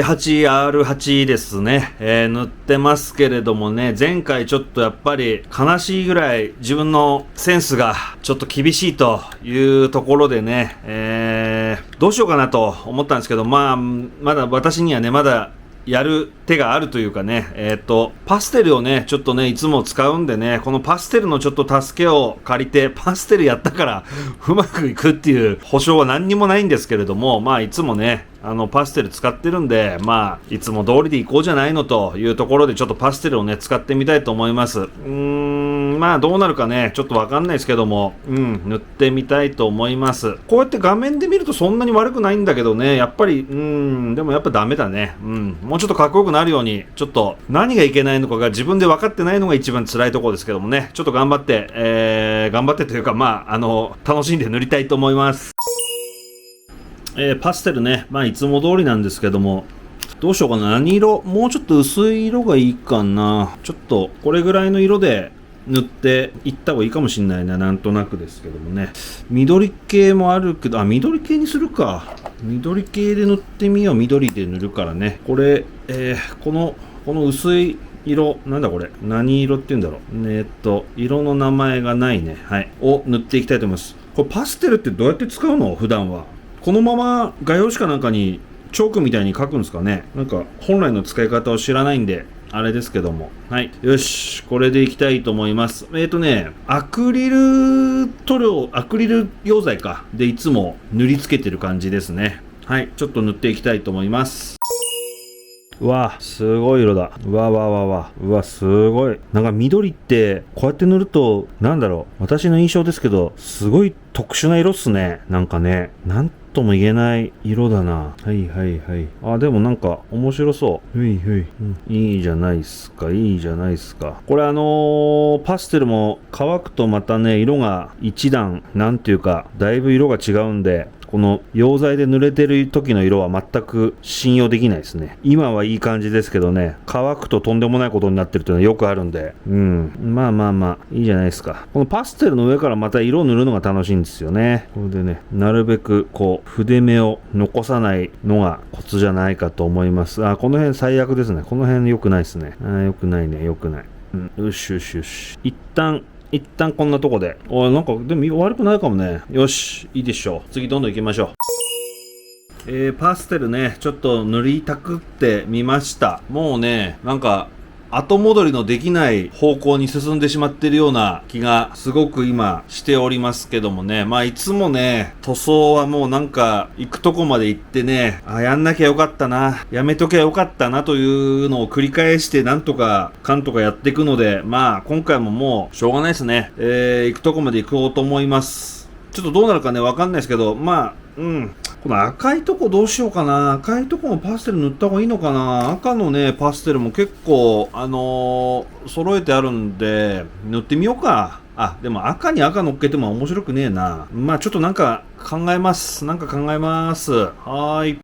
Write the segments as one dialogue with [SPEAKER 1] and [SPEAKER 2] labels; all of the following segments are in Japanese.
[SPEAKER 1] 8R8 ですね、塗ってますけれどもね、前回ちょっとやっぱり悲しいぐらい自分のセンスがちょっと厳しいというところでね、どうしようかなと思ったんですけど、まだ私にはね、まだやる手があるというかね、パステルをね、ちょっとね、いつも使うんでね、このパステルのちょっと助けを借りて、パステルやったからうまくいくっていう保証は何にもないんですけれども、いつもね、パステル使ってるんで、いつも通りでいこうじゃないのというところで、ちょっとパステルをね、使ってみたいと思います。どうなるかね、ちょっとわかんないですけども、塗ってみたいと思います。こうやって画面で見るとそんなに悪くないんだけどね、やっぱり、でもやっぱダメだね。もうちょっとかっこよくなるように、ちょっと何がいけないのかが自分で分かってないのが一番辛いところですけどもね、ちょっと頑張って、というか、楽しんで塗りたいと思います。パステルね、いつも通りなんですけども、どうしようかな。何色？もうちょっと薄い色がいいかな。ちょっとこれぐらいの色で塗っていった方がいいかもしんないな。なんとなくですけどもね。緑系もあるけど、緑系にするか。緑系で塗ってみよう。緑で塗るからね。これ、この薄い色、なんだこれ。何色って言うんだろう。色の名前がないね。はい。を塗っていきたいと思います。これパステルってどうやって使うの？普段は。このまま画用紙かなんかにチョークみたいに書くんですかね。なんか本来の使い方を知らないんであれですけども、はい、よし、これでいきたいと思います。アクリル溶剤かでいつも塗りつけてる感じですね。はい、ちょっと塗っていきたいと思います。うわ、すごい色だ。うわ、すごい。なんか緑って、こうやって塗ると、なんだろう。私の印象ですけど、すごい特殊な色っすね。なんかね、なんとも言えない色だな。はい。でもなんか、面白そう。いいじゃないっすか。これパステルも乾くとまたね、色が一段、なんていうか、だいぶ色が違うんで、この溶剤で濡れてる時の色は全く信用できないですね。今はいい感じですけどね、乾くととんでもないことになってるっていうのはよくあるんで、いいじゃないですか。このパステルの上からまた色を塗るのが楽しいんですよね。これでね、なるべくこう筆目を残さないのがコツじゃないかと思います。この辺最悪ですね。この辺良くないですね。良くない。よし。一旦こんなとこで。なんか、でも悪くないかもね。よし、いいでしょう。次どんどん行きましょう。パステルね、ちょっと塗りたくってみました。もうね、なんか、後戻りのできない方向に進んでしまってるような気がすごく今しておりますけどもね。いつもね、塗装はもうなんか行くとこまで行ってね、やんなきゃよかったな、やめときゃよかったなというのを繰り返してなんとかかんとかやっていくので、今回ももうしょうがないですね。行くとこまで行こうと思います。ちょっとどうなるかね、わかんないですけど、この赤いとこどうしようかな。赤いとこもパステル塗った方がいいのかな。赤のね、パステルも結構、揃えてあるんで、塗ってみようか。でも赤に赤乗っけても面白くねえな。ちょっとなんか考えます。はーい。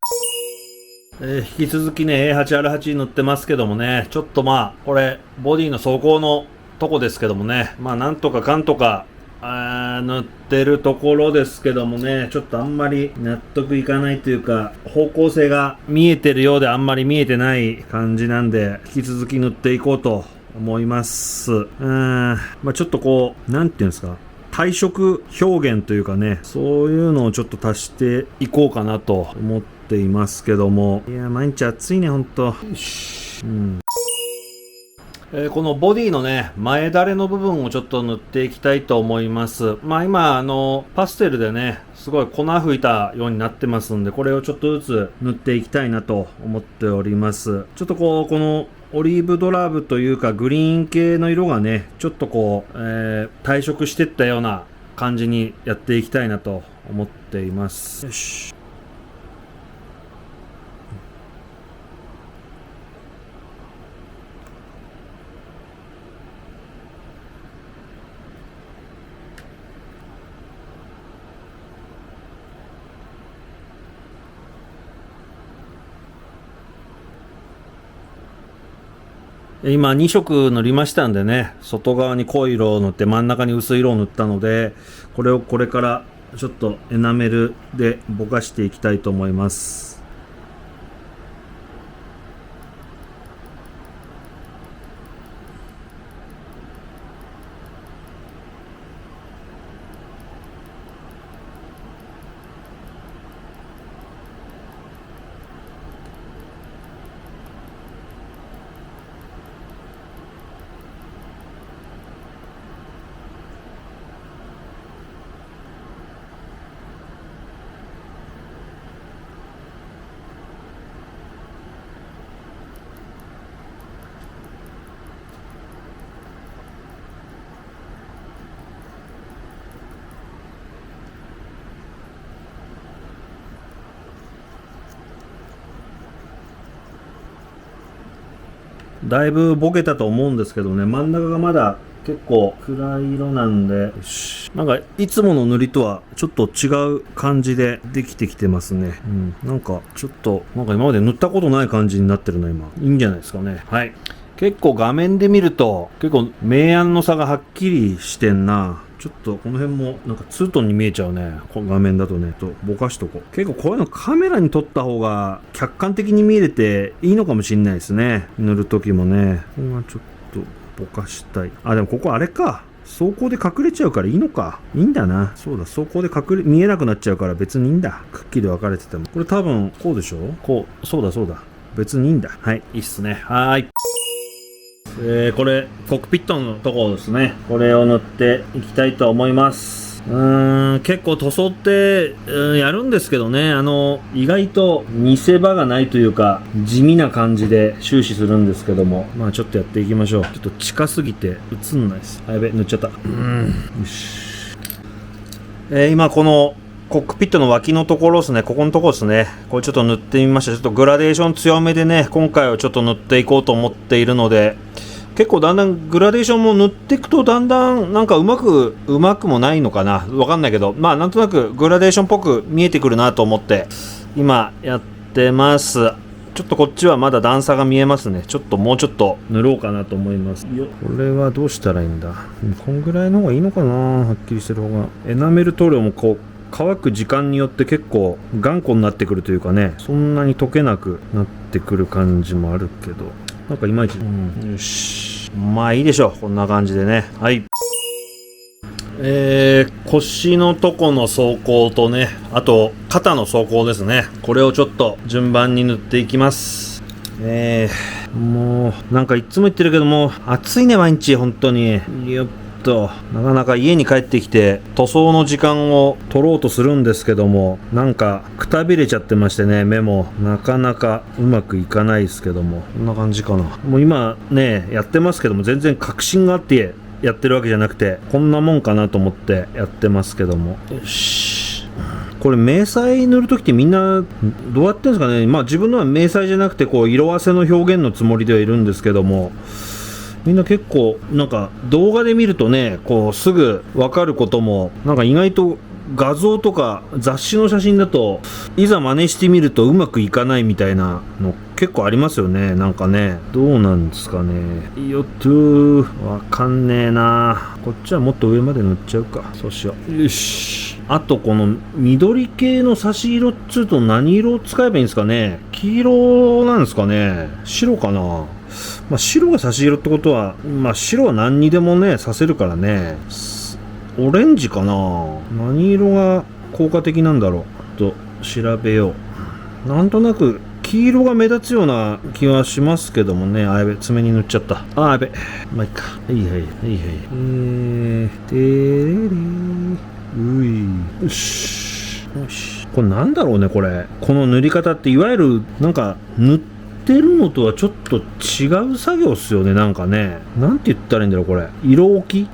[SPEAKER 1] 引き続きね、A8R8 塗ってますけどもね、ちょっとこれ、ボディの走行のとこですけどもね、なんとかかんとか、塗ってるところですけどもね、ちょっとあんまり納得いかないというか、方向性が見えてるようであんまり見えてない感じなんで、引き続き塗っていこうと思います。ちょっとこう、なんていうんですか、体色表現というかね、そういうのをちょっと足していこうかなと思っていますけども、いや、毎日暑いね、ほんと。よし。このボディのね、前だれの部分をちょっと塗っていきたいと思います。今、パステルでね、すごい粉吹いたようになってますんで、これをちょっとずつ塗っていきたいなと思っております。ちょっとこのオリーブドラブというかグリーン系の色がね、ちょっとこう、退色してったような感じにやっていきたいなと思っています。よし。今2色塗りましたんでね、外側に濃い色を塗って真ん中に薄い色を塗ったので、これをこれからちょっとエナメルでぼかしていきたいと思います。だいぶボケたと思うんですけどね、真ん中がまだ結構暗い色なんで、なんかいつもの塗りとはちょっと違う感じでできてきてますね。なんかちょっとなんか今まで塗ったことない感じになってるな今。いいんじゃないですかね。はい。結構画面で見ると結構明暗の差がはっきりしてんな。ちょっとこの辺もなんかツートンに見えちゃうね。この画面だとね、ぼかしとこう。結構こういうのカメラに撮った方が客観的に見れていいのかもしれないですね。塗る時もね。ここがちょっとぼかしたい。あ、でもここあれか。走行で隠れちゃうからいいのか。いいんだな。そうだ、走行で見えなくなっちゃうから別にいいんだ。くっきり分かれてても。これ多分こうでしょ？こう。そうだそうだ。別にいいんだ。はい。いいっすね。はーい。これコックピットのところですね。これを塗っていきたいと思います。結構塗装って、やるんですけどね、意外と見せ場がないというか地味な感じで終始するんですけども、まあちょっとやっていきましょう。ちょっと近すぎて映んないです。あ、やべ、塗っちゃった。よし。今このコックピットの脇のところですね、ここのところですね。これちょっと塗ってみました。ちょっとグラデーション強めでね、今回はちょっと塗っていこうと思っているので、結構だんだんグラデーションも塗っていくとだんだんなんかうまくもないのかな、わかんないけど、まあなんとなくグラデーションっぽく見えてくるなと思って今やってます。ちょっとこっちはまだ段差が見えますね。ちょっともうちょっと塗ろうかなと思います。これはどうしたらいいんだ。こんぐらいの方がいいのかな、はっきりしてる方が。エナメル塗料もこう乾く時間によって結構頑固になってくるというかね、そんなに溶けなくなってくる感じもあるけど、なんかいまいち、よし、まあいいでしょう、こんな感じでね。はい。腰のとこの走行とね、あと肩の走行ですね。これをちょっと順番に塗っていきます。もうなんかいつも言ってるけども暑いね毎日本当に。よっとなかなか家に帰ってきて塗装の時間を取ろうとするんですけども、なんかくたびれちゃってましてね、目もなかなかうまくいかないですけども、こんな感じかな。もう今ねやってますけども全然確信があってやってるわけじゃなくて、こんなもんかなと思ってやってますけども。よし、これ迷彩塗るときってみんなどうやってるんですかね。まあ自分のは迷彩じゃなくてこう色あせの表現のつもりではいるんですけども、みんな結構なんか動画で見るとね、こうすぐ分かることもなんか意外と画像とか雑誌の写真だといざ真似してみるとうまくいかないみたいなの結構ありますよね。なんかね、どうなんですかね。よっとー、わかんねえな。こっちはもっと上まで塗っちゃうか。そうしよう。よし。あとこの緑系の差し色っつうと何色を使えばいいんですかね。黄色なんですかね。白かな。まあ、白が差し色ってことは、まあ、白は何にでもねさせるからね。オレンジかな。何色が効果的なんだろうと調べよう。なんとなく黄色が目立つような気はしますけどもね。あ、やべ、爪に塗っちゃった。あ、やべ、まあいいか。はいはいはいはい。てれれうい、よしよし。これなんだろうね、これ。この塗り方っていわゆるなんか塗ってるのとはちょっと違う作業っすよね。なんかね、なんて言ったらいいんだろうこれ。色置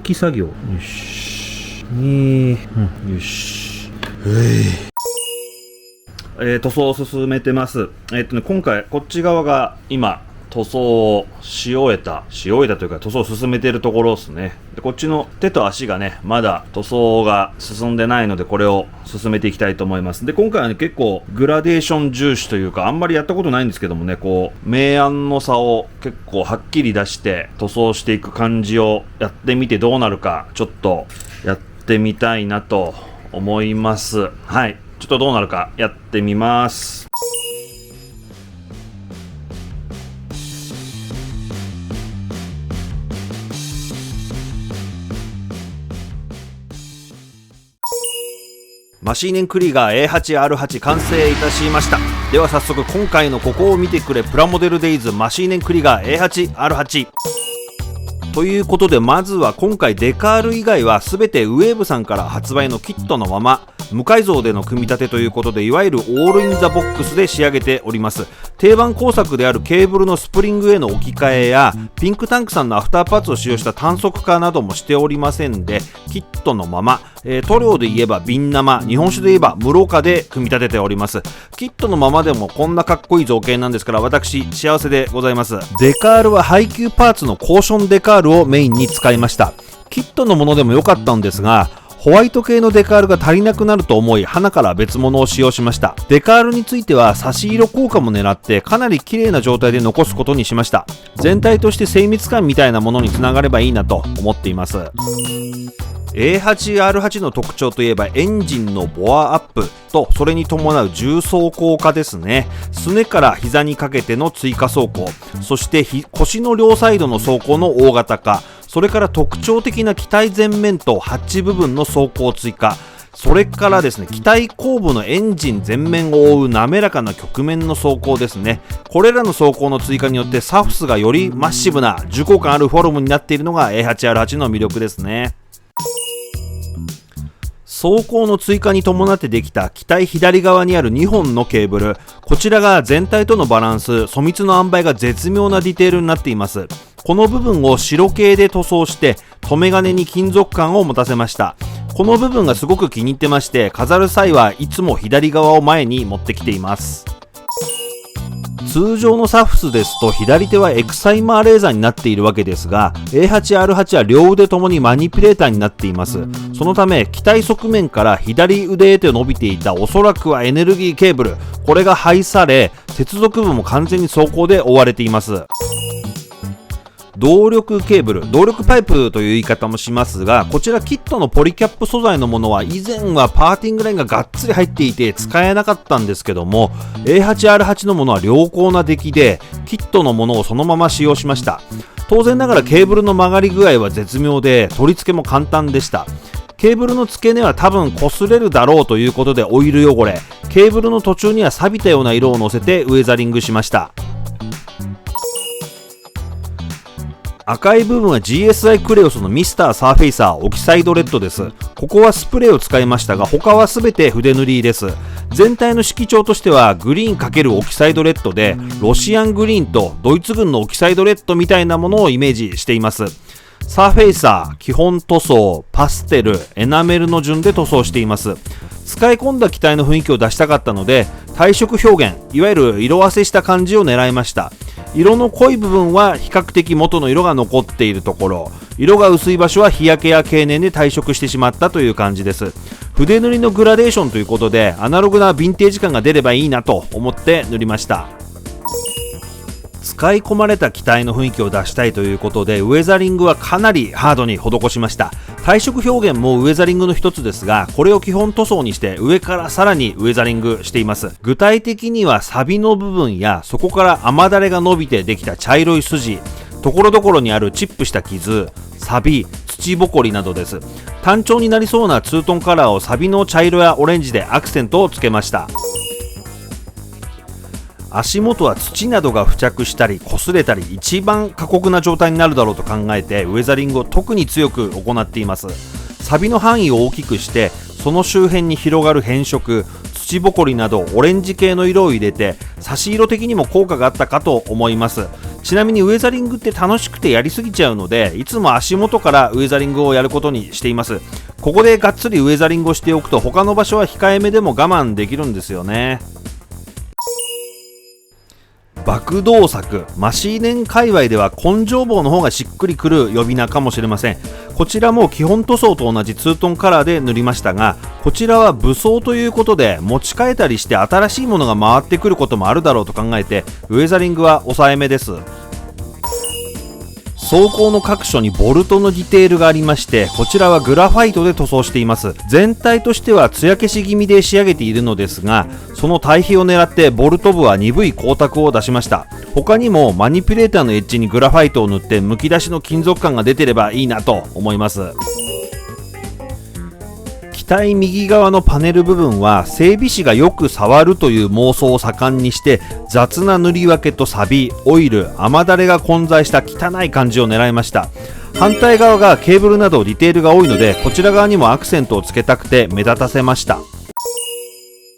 [SPEAKER 1] き作業。よし、よし。塗装を進めてます。今回こっち側が今塗装をし終えたというか塗装を進めているところですね。でこっちの手と足がねまだ塗装が進んでないので、これを進めていきたいと思います。で今回はね結構グラデーション重視というか、あんまりやったことないんですけどもね、こう明暗の差を結構はっきり出して塗装していく感じをやってみてどうなるか、ちょっとやってみたいなと思います。はい、ちょっとどうなるかやってみます。マシーネンクリーガー A8R8 完成いたしました。では早速今回のここを見てくれプラモデルデイズマシーネンクリーガー A8R8 ということで、まずは今回デカール以外は全てウェーブさんから発売のキットのまま無改造での組み立てということで、いわゆるオールインザボックスで仕上げております。定番工作であるケーブルのスプリングへの置き換えやピンクタンクさんのアフターパーツを使用した単速化などもしておりませんで、キットのまま、塗料で言えば瓶生、日本酒で言えば室賀で組み立てております。キットのままでもこんなかっこいい造形なんですから、私幸せでございます。デカールは配給パーツのコーションデカールをメインに使いました。キットのものでも良かったんですが、ホワイト系のデカールが足りなくなると思い、花から別物を使用しました。デカールについては差し色効果も狙ってかなり綺麗な状態で残すことにしました。全体として精密感みたいなものにつながればいいなと思っています。A8R8 の特徴といえばエンジンのボアアップとそれに伴う重走行化ですね。すねから膝にかけての追加走行、そして腰の両サイドの走行の大型化、それから特徴的な機体前面とハッチ部分の走行追加、それからですね機体後部のエンジン前面を覆う滑らかな曲面の走行ですね。これらの走行の追加によってサフスがよりマッシブな重厚感あるフォルムになっているのが A8R8 の魅力ですね。走行の追加に伴ってできた機体左側にある2本のケーブル、こちらが全体とのバランス、粗密の塩梅が絶妙なディテールになっています。この部分を白系で塗装して留め金に金属感を持たせました。この部分がすごく気に入ってまして、飾る際はいつも左側を前に持ってきています。通常のサフスですと左手はエクサイマーレーザーになっているわけですが、 A8R8 は両腕ともにマニピュレーターになっています。そのため機体側面から左腕へと伸びていたおそらくはエネルギーケーブル、これが廃され接続部も完全に装甲で覆われています。動力ケーブル、動力パイプという言い方もしますが、こちらキットのポリキャップ素材のものは以前はパーティングラインががっつり入っていて使えなかったんですけども、 A8R8 のものは良好な出来でキットのものをそのまま使用しました。当然ながらケーブルの曲がり具合は絶妙で取り付けも簡単でした。ケーブルの付け根は多分擦れるだろうということでオイル汚れ、ケーブルの途中には錆びたような色をのせてウェザリングしました。赤い部分は GSI クレオスのミスターサーフェイサーオキサイドレッドです。ここはスプレーを使いましたが、他は全て筆塗りです。全体の色調としてはグリーン×オキサイドレッドで、ロシアングリーンとドイツ軍のオキサイドレッドみたいなものをイメージしています。サーフェイサー、基本塗装、パステル、エナメルの順で塗装しています。使い込んだ機体の雰囲気を出したかったので体色表現、いわゆる色あせした感じを狙いました。色の濃い部分は比較的元の色が残っているところ、色が薄い場所は日焼けや経年で退色してしまったという感じです。筆塗りのグラデーションということでアナログなヴィンテージ感が出ればいいなと思って塗りました。使い込まれた機体の雰囲気を出したいということでウェザリングはかなりハードに施しました。体色表現もウェザリングの一つですが、これを基本塗装にして上からさらにウェザリングしています。具体的にはサビの部分やそこから雨だれが伸びてできた茶色い筋、ところどころにあるチップした傷、サビ、土ぼこりなどです。単調になりそうなツートンカラーをサビの茶色やオレンジでアクセントをつけました。足元は土などが付着したり擦れたり一番過酷な状態になるだろうと考えてウェザリングを特に強く行っています。サビの範囲を大きくしてその周辺に広がる変色、土ぼこりなどオレンジ系の色を入れて差し色的にも効果があったかと思います。ちなみにウェザリングって楽しくてやりすぎちゃうのでいつも足元からウェザリングをやることにしています。ここでがっつりウェザリングをしておくと他の場所は控えめでも我慢できるんですよね。爆動作、マシーネン界隈では根性棒の方がしっくりくる呼び名かもしれません。こちらも基本塗装と同じツートンカラーで塗りましたが、こちらは武装ということで持ち替えたりして新しいものが回ってくることもあるだろうと考えて、ウェザリングは抑えめです。装甲の各所にボルトのディテールがありまして、こちらはグラファイトで塗装しています。全体としては艶消し気味で仕上げているのですが、その対比を狙ってボルト部は鈍い光沢を出しました。他にもマニピュレーターのエッジにグラファイトを塗ってむき出しの金属感が出てればいいなと思います。機体右側のパネル部分は整備士がよく触るという妄想を盛んにして、雑な塗り分けとサビ、オイル、雨だれが混在した汚い感じを狙いました。反対側がケーブルなどディテールが多いので、こちら側にもアクセントをつけたくて目立たせました。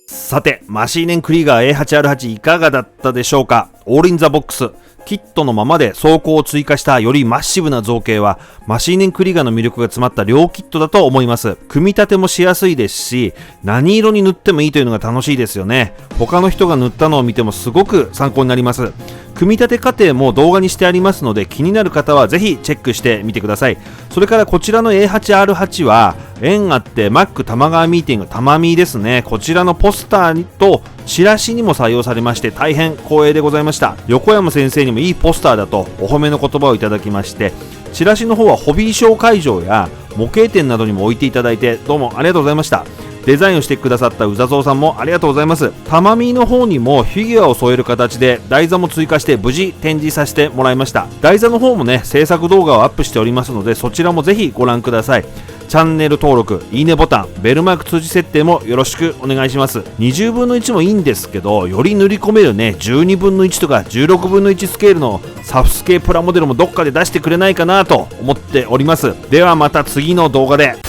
[SPEAKER 1] さて、マシーネンクリーガー A8R8 いかがだったでしょうか。オールインザボックスキットのままで装甲を追加したよりマッシブな造形はマシーネンクリーガーの魅力が詰まった両キットだと思います。組み立てもしやすいですし、何色に塗ってもいいというのが楽しいですよね。他の人が塗ったのを見てもすごく参考になります。組み立て過程も動画にしてありますので、気になる方はぜひチェックしてみてください。それからこちらの A8R8 は縁あってマック玉川ミーティングタマミーですね。こちらのポスターとチラシにも採用されまして大変光栄でございました。横山先生にもいいポスターだとお褒めの言葉をいただきまして、チラシの方はホビーショー会場や模型店などにも置いていただいて、どうもありがとうございました。デザインをしてくださった宇佐蔵さんもありがとうございます。タマミーの方にもフィギュアを添える形で台座も追加して無事展示させてもらいました。台座の方もね、制作動画をアップしておりますので、そちらもぜひご覧ください。チャンネル登録、いいねボタン、ベルマーク通知設定もよろしくお願いします。20分の1もいいんですけど、より塗り込めるね、12分の1とか16分の1スケールのサフスケプラモデルもどっかで出してくれないかなと思っております。ではまた次の動画で。